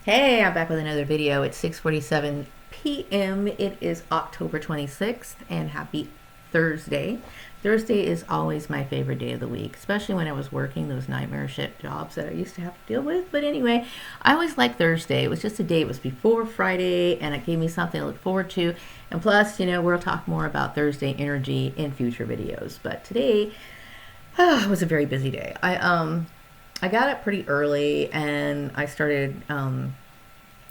Hey, I'm back with another video. It's 6:47 p.m. It is October 26th and happy Thursday. Thursday is always my favorite day of the week, especially when I was working those nightmare shit jobs that I used to have to deal with. But anyway, I always liked Thursday. It was just a day. It was before Friday and it gave me something to look forward to. And plus, we'll talk more about Thursday energy in future videos. But today was a very busy day. I got up pretty early and I started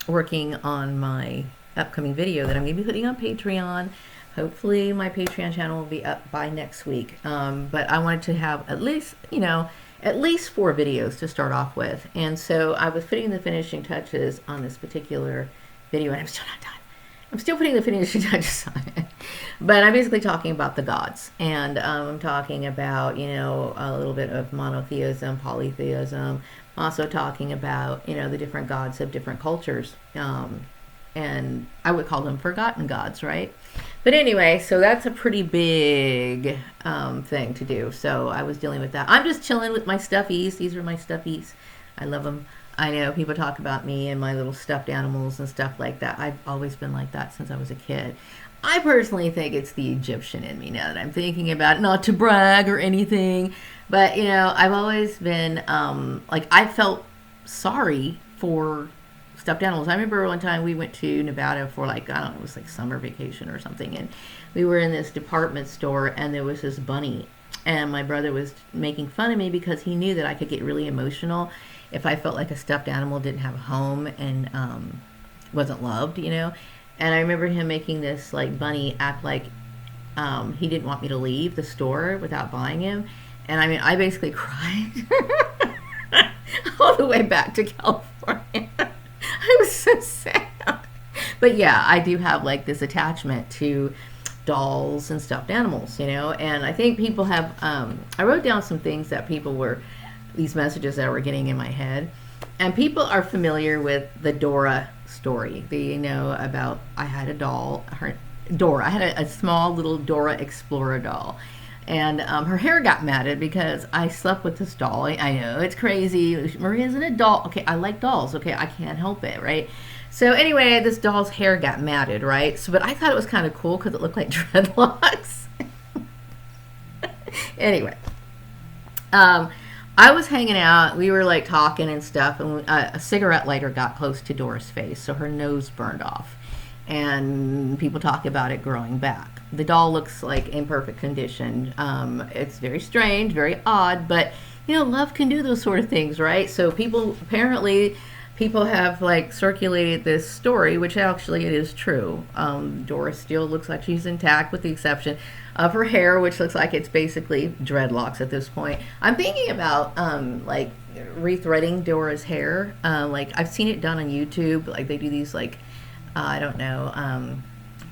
working on my upcoming video that I'm going to be putting on Patreon. Hopefully my Patreon channel will be up by next week. But I wanted to have at least 4 videos to start off with. And so I was putting the finishing touches on this particular video and I'm still not done. I'm still putting the finishing touches on it. But I'm basically talking about the gods. And I'm talking about, a little bit of monotheism, polytheism. I'm also talking about, the different gods of different cultures. And I would call them forgotten gods, right? But anyway, so that's a pretty big thing to do. So I was dealing with that. I'm just chilling with my stuffies. These are my stuffies. I love them. I know people talk about me and my little stuffed animals and stuff like that. I've always been like that since I was a kid. I personally think it's the Egyptian in me now that I'm thinking about it. Not to brag or anything, but I've always been I felt sorry for stuffed animals. I remember one time we went to Nevada for I don't know, it was like summer vacation or something, and we were in this department store and there was this bunny, and my brother was making fun of me because he knew that I could get really emotional if I felt like a stuffed animal didn't have a home and wasn't loved, And I remember him making this bunny act like he didn't want me to leave the store without buying him. And I mean, I basically cried all the way back to California. I was so sad. But yeah, I do have this attachment to dolls and stuffed animals, And I think people have, I wrote down some things that people were, these messages that were getting in my head. And people are familiar with the Dora story. They know about, I had a doll, Dora. I had a small little Dora Explorer doll. And her hair got matted because I slept with this doll. I know, it's crazy. Maria's an adult. Okay, I like dolls. Okay, I can't help it, right? So anyway, this doll's hair got matted, right? So, but I thought it was kind of cool because it looked like dreadlocks. Anyway. I was hanging out, we were talking and stuff, and a cigarette lighter got close to Dora's face, so her nose burned off. And people talk about it growing back. The doll looks in perfect condition. It's very strange, very odd, but love can do those sort of things, right? So people have circulated this story, which actually it is true. Dora still looks like she's intact with the exception of her hair, which looks like it's basically dreadlocks at this point. I'm thinking about rethreading Dora's hair. I've seen it done on YouTube. They do these I don't know. I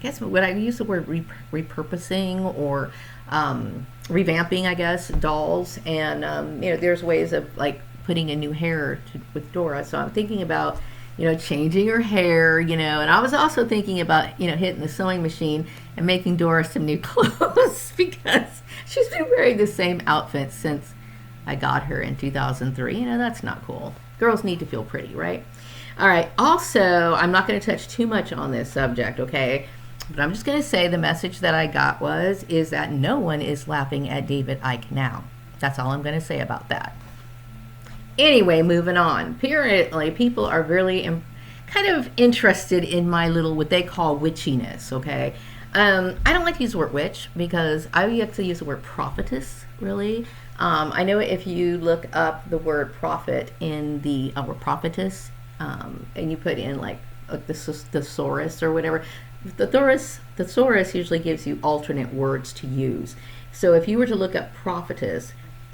guess would I use the word repurposing or revamping? I guess dolls, and there's ways of putting a new hair with Dora. So I'm thinking about changing her hair, and I was also thinking about hitting the sewing machine and making Dora some new clothes because she's been wearing the same outfit since I got her in 2003. That's not cool. Girls need to feel pretty, right? All right. Also, I'm not going to touch too much on this subject, okay? But I'm just going to say the message that I got is that no one is laughing at David Icke now. That's all I'm going to say about that. Anyway, moving on. Apparently, people are really kind of interested in my little, what they call witchiness, okay? I don't like to use the word witch because I actually use the word prophetess, really. I know if you look up the word prophet in the, or prophetess, and you put in the thesaurus or whatever, the thesaurus usually gives you alternate words to use. So if you were to look up prophetess,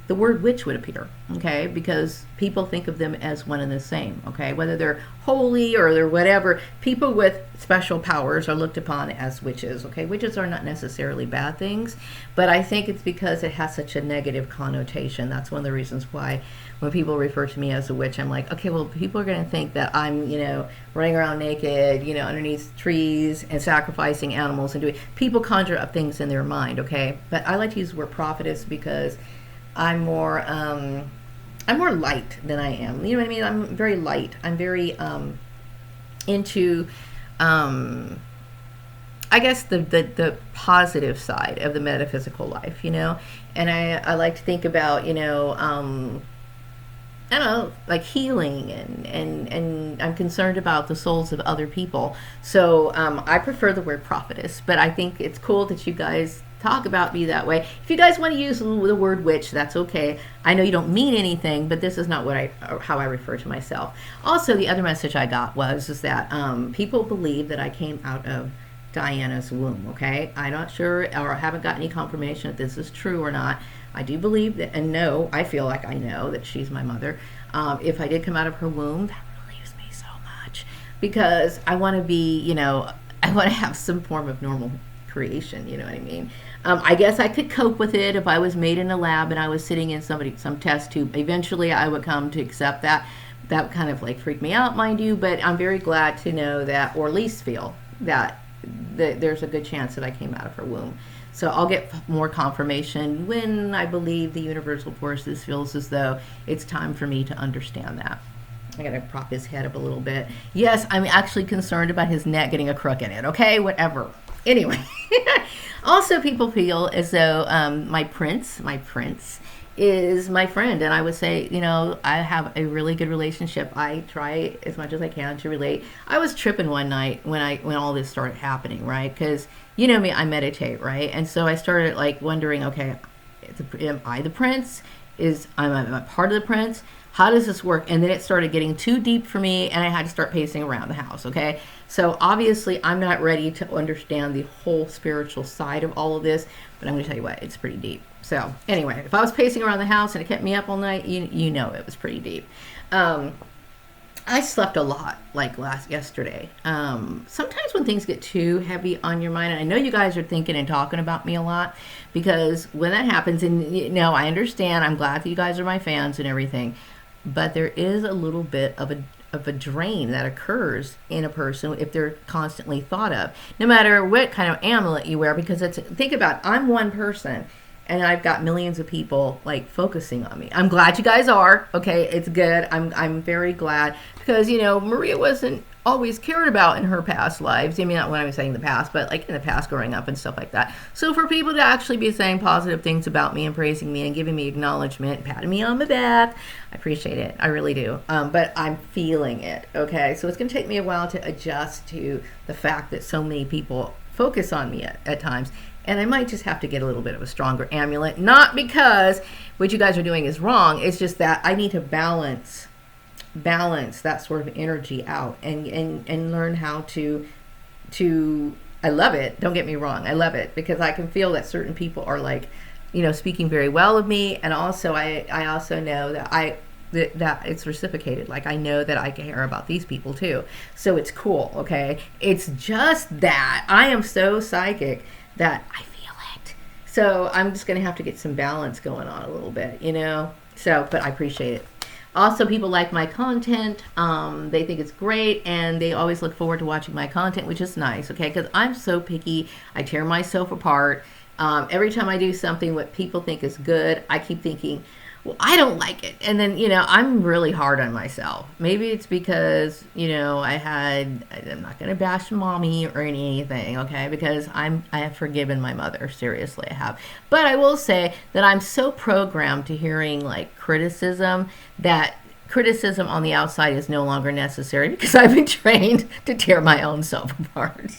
the word witch would appear, okay? Because people think of them as one and the same, okay? Whether they're holy or they're whatever, people with special powers are looked upon as witches, okay? Witches are not necessarily bad things, but I think it's because it has such a negative connotation. That's one of the reasons why when people refer to me as a witch, I'm like, okay, well, people are going to think that I'm, running around naked, underneath trees and sacrificing animals and doing, people conjure up things in their mind, okay? But I like to use the word prophetess because I'm more light than I am. You know what I mean? I'm very light. I'm very into, I guess, the positive side of the metaphysical life, and I like to think about, I don't know, like healing, and I'm concerned about the souls of other people. So I prefer the word prophetess, but I think it's cool that you guys talk about me that way. If you guys want to use the word witch, that's okay. I know you don't mean anything, but this is not how I refer to myself. Also, the other message I got is that people believe that I came out of Diana's womb. Okay, I'm not sure, or I haven't got any confirmation that this is true or not. I do believe that, and know, I feel like I know that she's my mother. If I did come out of her womb, that relieves me so much, because I want to be, I want to have some form of normal creation. You know what I mean? I guess I could cope with it if I was made in a lab and I was sitting in some test tube. Eventually, I would come to accept that. That kind of like freaked me out, mind you. But I'm very glad to know that, or at least feel that there's a good chance that I came out of her womb. So I'll get more confirmation when I believe the universal forces feels as though it's time for me to understand that. I gotta prop his head up a little bit. Yes, I'm actually concerned about his neck getting a crook in it. Okay, whatever. Anyway, also people feel as though my prince is my friend, and I would say, I have a really good relationship. I try as much as I can to relate. I was tripping one night when all this started happening, right? Because you know me, I meditate, right? And so I started like wondering, okay, am I the prince? I'm a part of the prince? How does this work? And then it started getting too deep for me, and I had to start pacing around the house, okay? So obviously I'm not ready to understand the whole spiritual side of all of this, but I'm going to tell you what, it's pretty deep. So anyway, if I was pacing around the house and it kept me up all night, you know it was pretty deep. I slept a lot, like yesterday. Sometimes when things get too heavy on your mind, and I know you guys are thinking and talking about me a lot, because when that happens, and I understand, I'm glad that you guys are my fans and everything, but there is a little bit of a drain that occurs in a person if they're constantly thought of, no matter what kind of amulet you wear, because think about it, I'm one person. And I've got millions of people like focusing on me. I'm glad you guys are. Okay, it's good. I'm very glad, because Maria wasn't always cared about in her past lives. I mean, not when I'm saying the past, but like in the past, growing up and stuff like that. So for people to actually be saying positive things about me and praising me and giving me acknowledgement, patting me on the back, I appreciate it. I really do. But I'm feeling it. Okay, so it's going to take me a while to adjust to the fact that so many people focus on me at times. And I might just have to get a little bit of a stronger amulet. Not because what you guys are doing is wrong. It's just that I need to balance that sort of energy out and learn how to I love it. Don't get me wrong. I love it, because I can feel that certain people are like, speaking very well of me. And also I also know that that it's reciprocated. Like, I know that I care about these people too. So it's cool. Okay. It's just that I am so psychic that I feel it. So I'm just going to have to get some balance going on a little bit, So, but I appreciate it. Also, people like my content. They think it's great, and they always look forward to watching my content, which is nice, okay? Because I'm so picky. I tear myself apart. Every time I do something what people think is good, I keep thinking, well, I don't like it. And then, I'm really hard on myself. Maybe it's because, I'm not going to bash mommy or anything, okay? Because I have forgiven my mother. Seriously, I have. But I will say that I'm so programmed to hearing like criticism that criticism on the outside is no longer necessary, because I've been trained to tear my own self apart.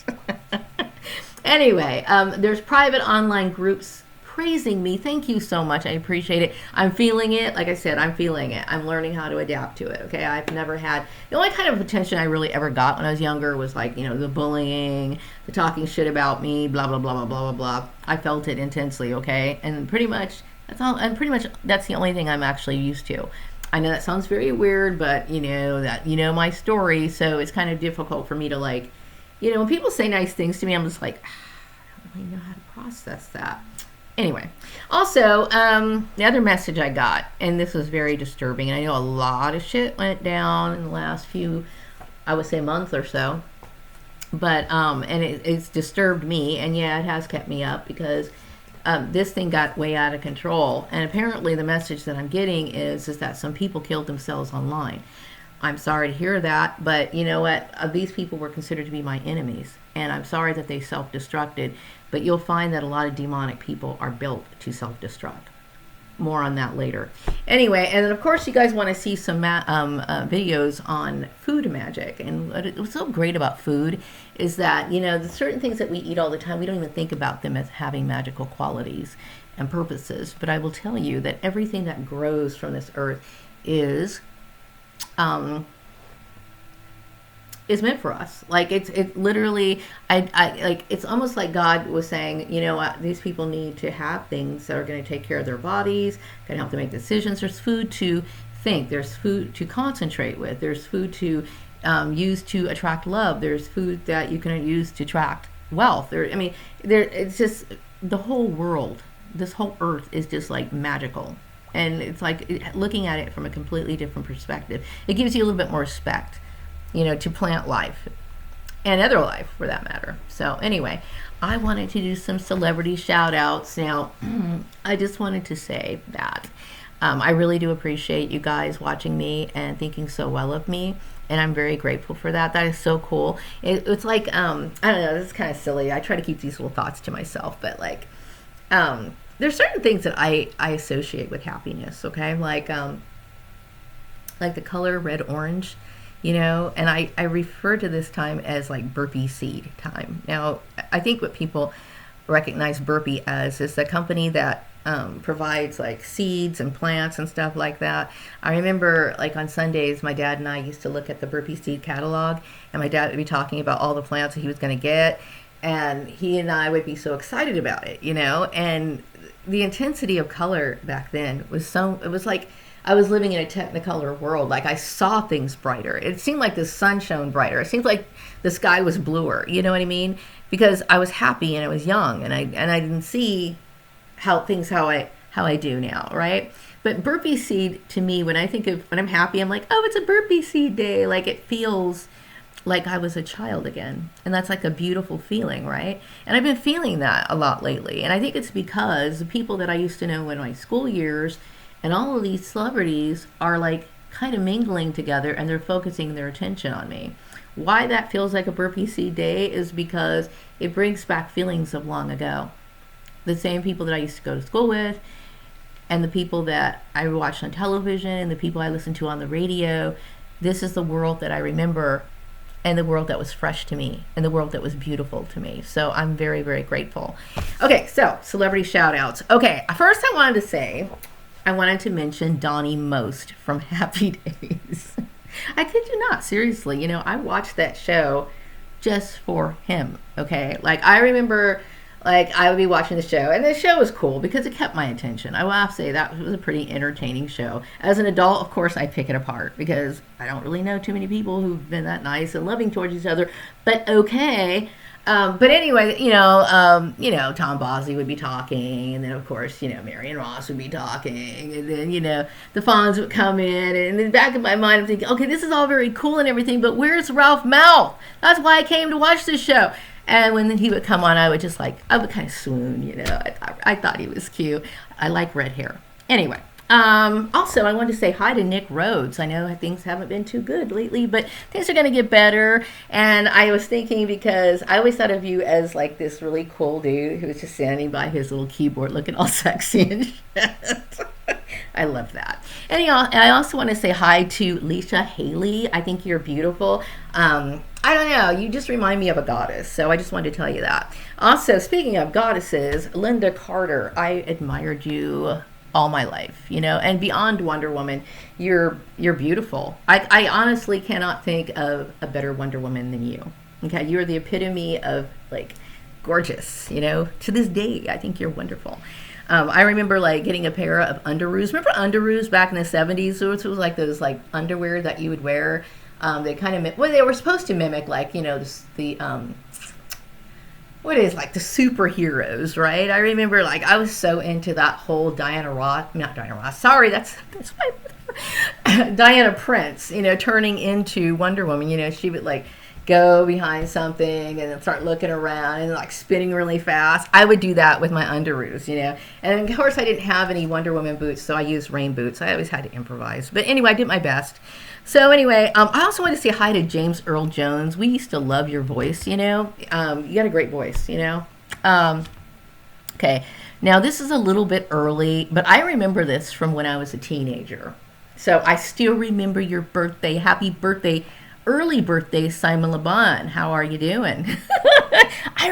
Anyway, there's private online groups praising me. Thank you so much. I appreciate it. I'm feeling it. Like I said, I'm feeling it. I'm learning how to adapt to it. Okay. I've never had, the only kind of attention I really ever got when I was younger was like, the bullying, the talking shit about me, blah, blah, blah, blah, blah, blah, blah. I felt it intensely. Okay. And pretty much that's all. And pretty much that's the only thing I'm actually used to. I know that sounds very weird, but my story. So it's kind of difficult for me to like, when people say nice things to me, I'm just like, I don't really know how to process that. Anyway, also, the other message I got, and this was very disturbing, and I know a lot of shit went down in the last few, I would say, month or so, but, and it's disturbed me, and yeah, it has kept me up, because this thing got way out of control, and apparently the message that I'm getting is that some people killed themselves online. I'm sorry to hear that, but you know what? These people were considered to be my enemies, and I'm sorry that they self-destructed. But you'll find that a lot of demonic people are built to self-destruct. More on that later. Anyway, and then of course you guys want to see some videos on food magic. And what's so great about food is that, you know, the certain things that we eat all the time, we don't even think about them as having magical qualities and purposes. But I will tell you that everything that grows from this earth is meant for us. Like it literally, I like, it's almost like God was saying, you know what, these people need to have things that are going to take care of their bodies, going to help them make decisions. There's food to think, there's food to concentrate with, there's food to use to attract love, there's food that you can use to attract wealth. It's just the whole world, this whole earth is just like magical. And it's like looking at it from a completely different perspective. It gives you a little bit more respect, you know, to plant life and other life for that matter. So anyway, I wanted to do some celebrity shout outs. Now, I just wanted to say that I really do appreciate you guys watching me and thinking so well of me. And I'm very grateful for that. That is so cool. It's like, I don't know, this is kind of silly. I try to keep these little thoughts to myself, but like, there's certain things that I associate with happiness, okay? Like the color red orange, you know, and I refer to this time as like burpee seed time. Now, I think what people recognize Burpee as is the company that provides like seeds and plants and stuff like that. I remember like on Sundays, my dad and I used to look at the Burpee seed catalog, and my dad would be talking about all the plants that he was going to get, and he and I would be so excited about it, you know, and the intensity of color back then was so, it was like I was living in a technicolor world. Like I saw things brighter. It seemed like the sun shone brighter. It seemed like the sky was bluer. You know what I mean? Because I was happy and I was young, and I didn't see how I do now, right? But burpee seed to me, when I'm happy, I'm like, oh, it's a burpee seed day. Like it feels like I was a child again. And that's like a beautiful feeling, right? And I've been feeling that a lot lately. And I think it's because the people that I used to know in my school years and all of these celebrities are like kind of mingling together, and they're focusing their attention on me. Why that feels like a burpee seed day is because it brings back feelings of long ago. The same people that I used to go to school with, and the people that I watched on television, and the people I listened to on the radio. This is the world that I remember, and the world that was fresh to me, and the world that was beautiful to me. So I'm very, very grateful. Okay, so celebrity shout outs. Okay, first I wanted to mention Donnie Most from Happy Days. I kid you not, seriously, you know, I watched that show just for him, okay? Like I remember, like I would be watching the show, and the show was cool because it kept my attention. I will have to say that was a pretty entertaining show. As an adult, of course, I pick it apart because I don't really know too many people who've been that nice and loving towards each other. But okay. But anyway, you know, Tom Bosley would be talking, and then of course, you know, Marion Ross would be talking, and then, you know, the Fonz would come in, and in the back of my mind, I'm thinking, okay, this is all very cool and everything, but where's Ralph Malph? That's why I came to watch this show. And when he would come on, I would kind of swoon, you know. I thought he was cute. I like red hair. Anyway. Also, I wanted to say hi to Nick Rhodes. I know things haven't been too good lately, but things are going to get better. And I was thinking, because I always thought of you as like this really cool dude who was just standing by his little keyboard looking all sexy and shit. I love that. And I also want to say hi to Leisha Haley. I think you're beautiful. I don't know, you just remind me of a goddess, so I just wanted to tell you that. Also, speaking of goddesses, Linda Carter, I admired you all my life, you know, and beyond Wonder Woman, you're beautiful. I honestly cannot think of a better Wonder Woman than you. Okay, you're the epitome of like gorgeous, you know. To this day, I think you're wonderful. I remember like getting a pair of underoos. Remember underoos back in the 70s? So it was like those like underwear that you would wear. They kind of they were supposed to mimic like, you know, what is like the superheroes, right? I remember like I was so into that whole Diana Prince, you know, turning into Wonder Woman. You know, she would like go behind something and then start looking around and like spinning really fast. I would do that with my underoos, you know. And of course, I didn't have any Wonder Woman boots, so I used rain boots. I always had to improvise. But anyway, I did my best. So anyway, I also want to say hi to James Earl Jones. We used to love your voice, you know. You got a great voice, you know. Okay, now this is a little bit early, but I remember this from when I was a teenager. So I still remember your birthday. Happy birthday, early birthday, Simon LeBon. How are you doing? I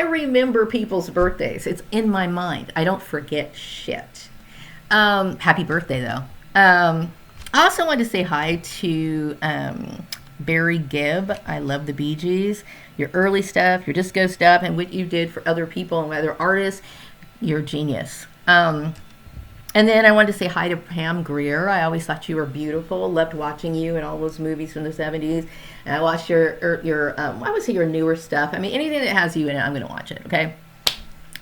remember people's birthdays. It's in my mind. I don't forget shit. Happy birthday, though. I also want to say hi to Barry Gibb. I love the Bee Gees. Your early stuff, your disco stuff, and what you did for other people and other artists, you're a genius. And then I wanted to say hi to Pam Grier. I always thought you were beautiful. Loved watching you in all those movies from the 70s. And I watched your I would say your newer stuff. I mean, anything that has you in it, I'm going to watch it, okay?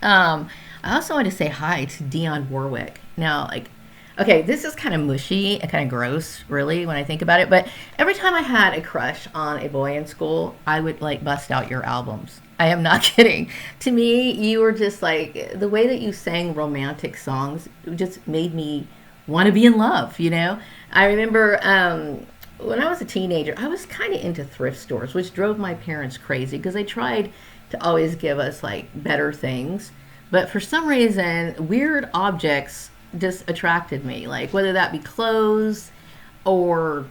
I also want to say hi to Dionne Warwick. Now, like, okay, this is kind of mushy and kind of gross, really, when I think about it. But every time I had a crush on a boy in school, I would, like, bust out your albums. I am not kidding. To me, you were just like, the way that you sang romantic songs just made me want to be in love, you know? I remember when I was a teenager, I was kind of into thrift stores, which drove my parents crazy because they tried to always give us, like, better things. But for some reason, weird objects just attracted me, like whether that be clothes or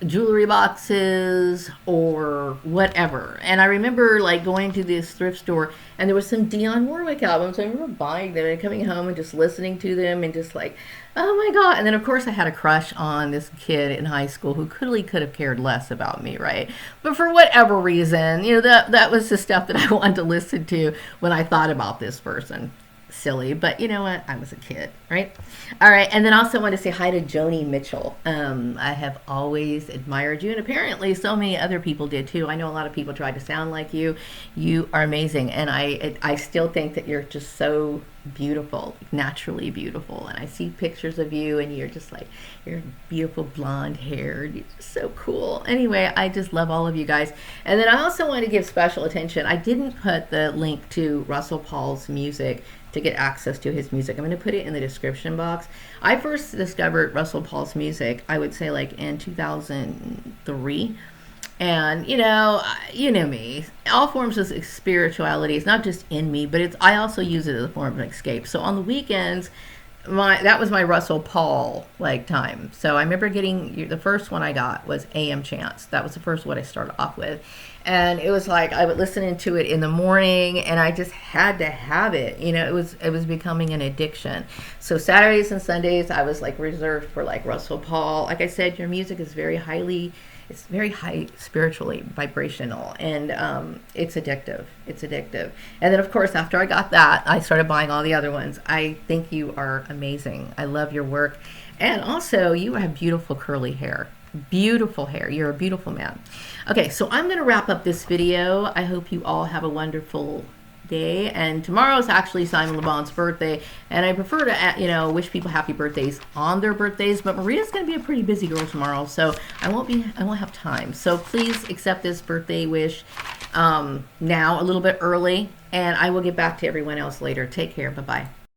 jewelry boxes or whatever. And I remember like going to this thrift store and there was some Dionne Warwick albums. I remember buying them and coming home and just listening to them and just like, oh my God. And then of course I had a crush on this kid in high school who clearly could have cared less about me, right? But for whatever reason, you know, that was the stuff that I wanted to listen to when I thought about this person. Silly, but you know what? I was a kid, right? All right, and then also want to say hi to Joni Mitchell. I have always admired you, and apparently so many other people did too. I know a lot of people tried to sound like you. You are amazing, and I still think that you're just so beautiful, naturally beautiful. And I see pictures of you, and you're just like, you're beautiful blonde hair. You're just so cool. Anyway, I just love all of you guys. And then I also want to give special attention. I didn't put the link to Russill Paul's music to get access to his music. I'm going to put it in the description box. I first discovered Russill Paul's music, I would say like in 2003. And you know me. All forms of spirituality is not just in me, but I also use it as a form of escape. So on the weekends, that was my Russill Paul like time. So I remember getting the first one I got was AM Chants. That was the first one I started off with, and it was like I would listen to it in the morning, and I just had to have it. You know, it was becoming an addiction. So Saturdays and Sundays I was like reserved for like Russill Paul. Like I said, your music is it's very high spiritually vibrational, and it's addictive. It's addictive. And then of course after I got that, I started buying all the other ones. I think you are amazing. I love your work, and also you have beautiful curly hair. Beautiful hair. You're a beautiful man. Okay, so I'm going to wrap up this video. I hope you all have a wonderful day, and tomorrow is actually Simon LeBon's birthday, and I prefer to wish people happy birthdays on their birthdays, but Maria's going to be a pretty busy girl tomorrow, so I won't have time. So please accept this birthday wish now a little bit early, and I will get back to everyone else later. Take care. Bye-bye.